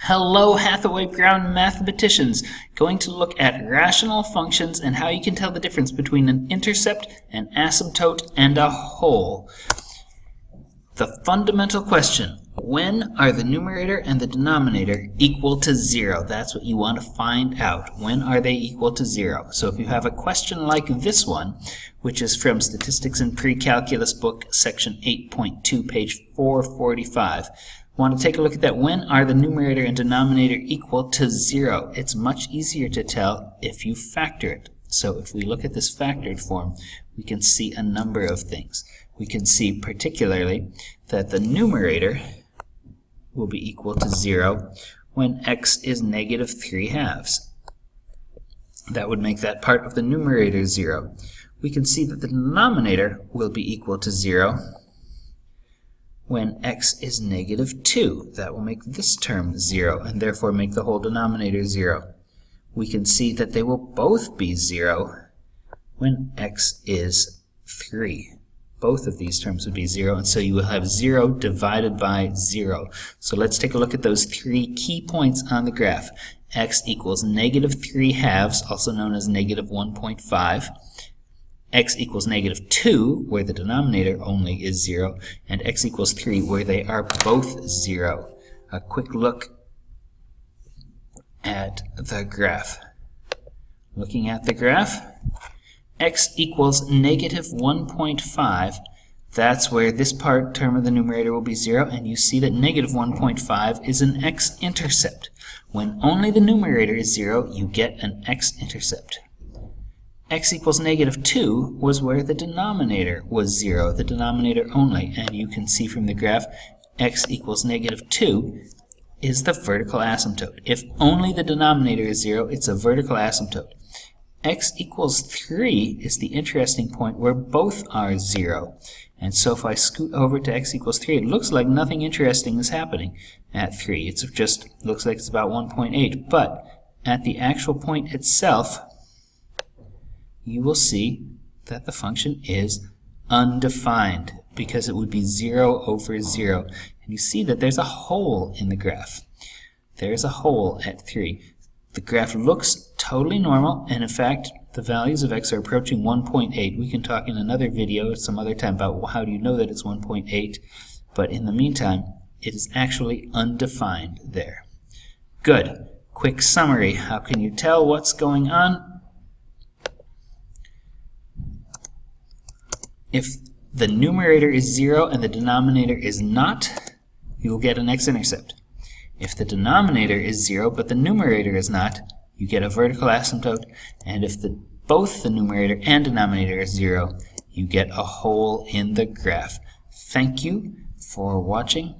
Hello, Hathaway Brown mathematicians! Going to look at rational functions and how you can tell the difference between an intercept, an asymptote, and a whole. The fundamental question, when are the numerator and the denominator equal to 0? That's what you want to find out. When are they equal to 0? So if you have a question like this one, which is from Statistics in Pre-Calculus book, section 8.2, page 445, want to take a look at that. When are the numerator and denominator equal to 0? It's much easier to tell if you factor it. So if we look at this factored form, we can see a number of things. We can see particularly that the numerator will be equal to 0 when x is negative 3/2. That would make that part of the numerator 0. We can see that the denominator will be equal to 0 when x is negative 2. That will make this term 0 and therefore make the whole denominator 0. We can see that they will both be 0 when x is 3. Both of these terms would be 0, and so you will have 0 divided by 0. So let's take a look at those three key points on the graph. X equals negative 3/2, also known as negative 1.5. X equals negative 2, where the denominator only is 0, and x equals 3, where they are both 0. A quick look at the graph. Looking at the graph, x equals negative 1.5. That's where this term of the numerator will be 0, and you see that negative 1.5 is an x-intercept. When only the numerator is 0, you get an x-intercept. X equals negative 2 was where the denominator was 0, the denominator only, and you can see from the graph x equals negative 2 is the vertical asymptote. If only the denominator is 0, it's a vertical asymptote. X equals 3 is the interesting point where both are 0. And so if I scoot over to x equals 3, it looks like nothing interesting is happening at 3. It just looks like it's about 1.8. But at the actual point itself, you will see that the function is undefined because it would be 0 over 0. And you see that there's a hole in the graph. There's a hole at 3. The graph looks totally normal, and in fact, the values of x are approaching 1.8. We can talk in another video some other time about how do you know that it's 1.8, but in the meantime, it is actually undefined there. Good. Quick summary. How can you tell what's going on? If the numerator is 0 and the denominator is not, you will get an x-intercept. If the denominator is 0 but the numerator is not, you get a vertical asymptote. And if both the numerator and denominator is 0, you get a hole in the graph. Thank you for watching.